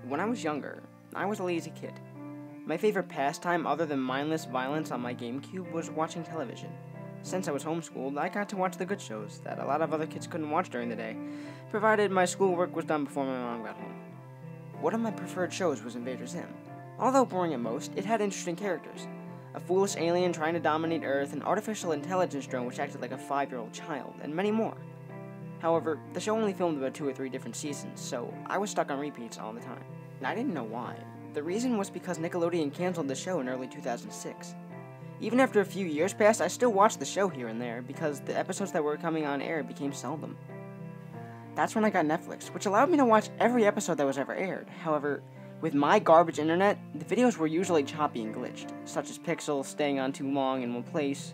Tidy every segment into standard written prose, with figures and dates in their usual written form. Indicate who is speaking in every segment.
Speaker 1: When I was younger, I was a lazy kid. My favorite pastime other than mindless violence on my GameCube was watching television. Since I was homeschooled, I got to watch the good shows that a lot of other kids couldn't watch during the day, provided my schoolwork was done before my mom got home. One of my preferred shows was Invader Zim. Although boring at most, it had interesting characters. A foolish alien trying to dominate Earth, an artificial intelligence drone which acted like a 5-year-old child, and many more. However, the show only filmed about 2 or 3 different seasons, so I was stuck on repeats all the time. I didn't know why. The reason was because Nickelodeon canceled the show in early 2006. Even after a few years passed, I still watched the show here and there, because the episodes that were coming on air became seldom. That's when I got Netflix, which allowed me to watch every episode that was ever aired. However, with my garbage internet, the videos were usually choppy and glitched, such as pixels staying on too long in one place.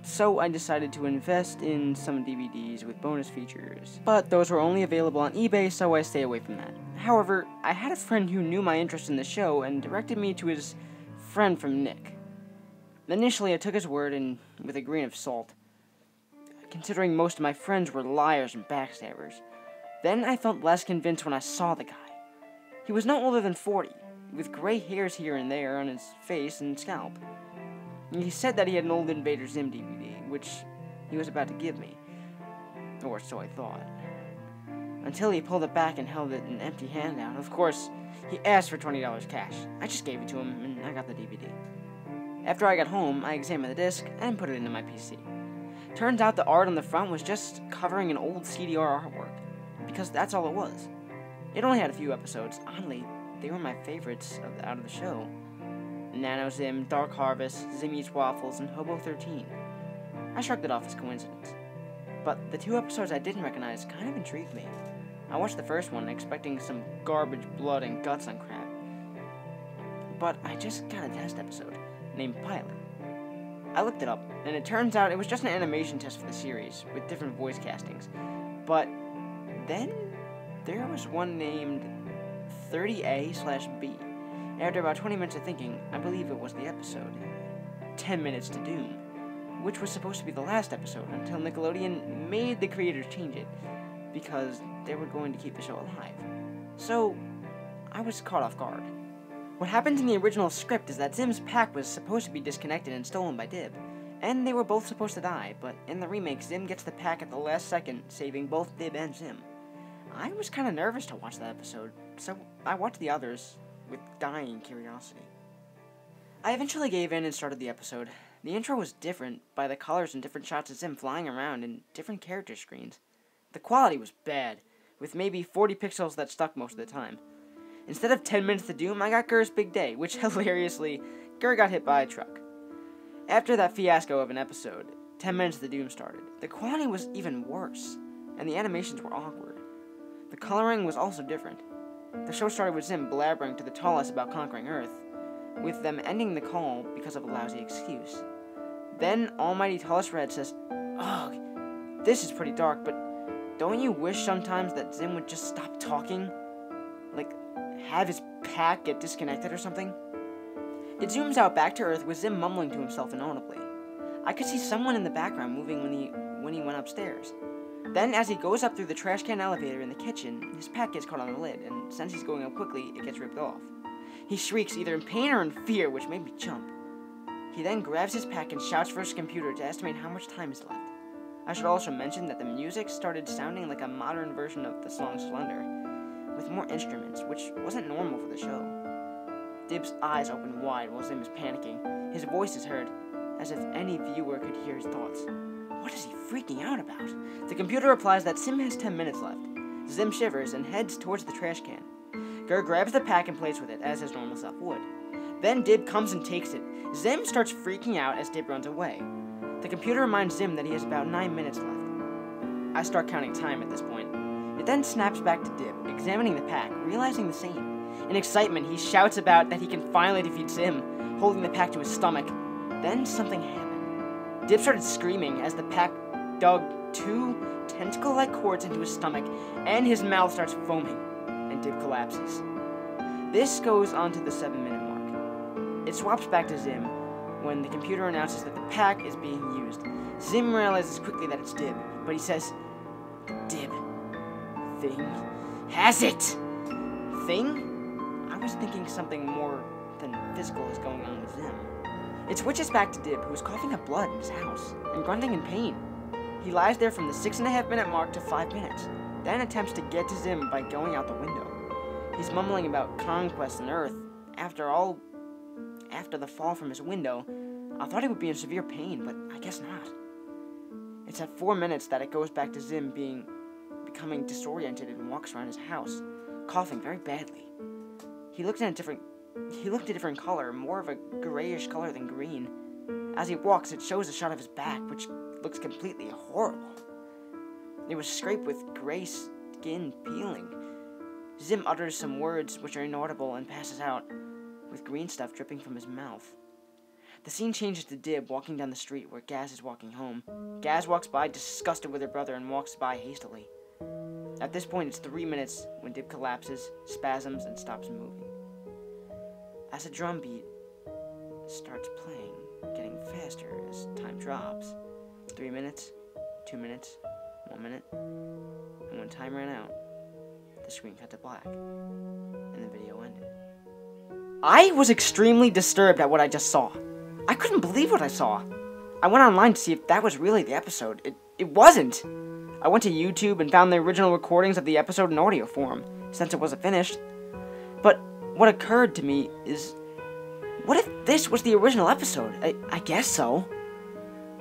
Speaker 1: So I decided to invest in some DVDs with bonus features. But those were only available on eBay, so I stay away from that. However, I had a friend who knew my interest in the show and directed me to his friend from Nick. Initially, I took his word and with a grain of salt, considering most of my friends were liars and backstabbers. Then I felt less convinced when I saw the guy. He was no older than 40, with gray hairs here and there on his face and scalp. He said that he had an old Invader Zim DVD, which he was about to give me. Or so I thought. Until he pulled it back and held it an empty hand out. Of course, he asked for $20 cash. I just gave it to him, and I got the DVD. After I got home, I examined the disc and put it into my PC. Turns out the art on the front was just covering an old CDR artwork, because that's all it was. It only had a few episodes. Oddly, they were my favorites out of the show. Nano Zim, Dark Harvest, Zim Eats Waffles, and Hobo 13. I shrugged it off as coincidence. But the 2 episodes I didn't recognize kind of intrigued me. I watched the first one expecting some garbage, blood, and guts on crap. But I just got a test episode, named Pilot. I looked it up, and it turns out it was just an animation test for the series, with different voice castings. But then there was one named 30A/B. After about 20 minutes of thinking, I believe it was the episode 10 Minutes to Doom, which was supposed to be the last episode until Nickelodeon made the creators change it, because they were going to keep the show alive. So, I was caught off guard. What happened in the original script is that Zim's pack was supposed to be disconnected and stolen by Dib, and they were both supposed to die, but in the remake, Zim gets the pack at the last second, saving both Dib and Zim. I was kind of nervous to watch that episode, so I watched the others with dying curiosity. I eventually gave in and started the episode. The intro was different by the colors and different shots of Zim flying around in different character screens. The quality was bad, with maybe 40 pixels that stuck most of the time. Instead of 10 Minutes to Doom, I got Gur's Big Day, which hilariously, Gur got hit by a truck. After that fiasco of an episode, 10 Minutes to Doom started. The quality was even worse, and the animations were awkward. The coloring was also different. The show started with Zim blabbering to the tallest about conquering Earth, with them ending the call because of a lousy excuse. Then Almighty Tallest Red says, "Ugh, this is pretty dark, but don't you wish sometimes that Zim would just stop talking? Like, have his pack get disconnected or something?" It zooms out back to Earth with Zim mumbling to himself inaudibly. I could see someone in the background moving when he went upstairs. Then, as he goes up through the trash can elevator in the kitchen, his pack gets caught on the lid, and since he's going up quickly, it gets ripped off. He shrieks either in pain or in fear, which made me jump. He then grabs his pack and shouts for his computer to estimate how much time is left. I should also mention that the music started sounding like a modern version of the song Slender, with more instruments, which wasn't normal for the show. Dib's eyes open wide while Zim is panicking. His voice is heard, as if any viewer could hear his thoughts. What is he freaking out about? The computer replies that Zim has 10 minutes left. Zim shivers and heads towards the trash can. Gur grabs the pack and plays with it, as his normal self would. Then Dib comes and takes it. Zim starts freaking out as Dib runs away. The computer reminds Zim that he has about 9 minutes left. I start counting time at this point. It then snaps back to Dib, examining the pack, realizing the same. In excitement, he shouts about that he can finally defeat Zim, holding the pack to his stomach. Then something happened. Dib started screaming as the pack dug 2 tentacle-like cords into his stomach, and his mouth starts foaming, and Dib collapses. This goes on to the 7-minute mark. It swaps back to Zim when the computer announces that the pack is being used. Zim realizes quickly that it's Dib, but he says, "The Dib thing has it." Thing? was thinking something more than physical is going on with Zim. It switches back to Dib, who is coughing up blood in his house and grunting in pain. He lies there from the 6.5-minute mark to 5 minutes, then attempts to get to Zim by going out the window. He's mumbling about conquest and Earth. After the fall from his window, I thought he would be in severe pain, but I guess not. It's at 4 minutes that it goes back to Zim becoming disoriented and walks around his house, coughing very badly. He looked a different color, more of a grayish color than green. As he walks, it shows a shot of his back, which looks completely horrible. It was scraped with gray skin peeling. Zim utters some words which are inaudible and passes out, with green stuff dripping from his mouth. The scene changes to Dib walking down the street where Gaz is walking home. Gaz walks by disgusted with her brother and walks by hastily. At this point, it's 3 minutes when Dib collapses, spasms, and stops moving. As a drum beat starts playing, getting faster as time drops. 3 minutes, 2 minutes, 1 minute, and when time ran out, the screen cut to black, and the video ended. I was extremely disturbed at what I just saw. I couldn't believe what I saw. I went online to see if that was really the episode. It wasn't. I went to YouTube and found the original recordings of the episode in audio form, since it wasn't finished. But what occurred to me is, what if this was the original episode? I guess so.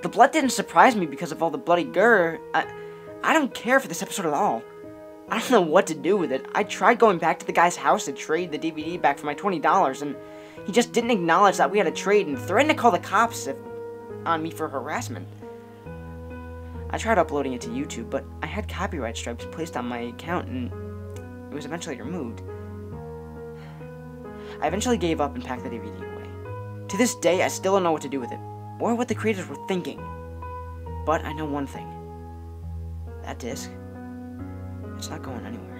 Speaker 1: The blood didn't surprise me because of all the bloody gore. I don't care for this episode at all. I don't know what to do with it. I tried going back to the guy's house to trade the DVD back for my $20, and he just didn't acknowledge that we had a trade and threatened to call the cops on me for harassment. I tried uploading it to YouTube, but I had copyright strikes placed on my account, and it was eventually removed. I eventually gave up and packed the DVD away. To this day, I still don't know what to do with it, or what the creators were thinking. But I know one thing. That disc, it's not going anywhere.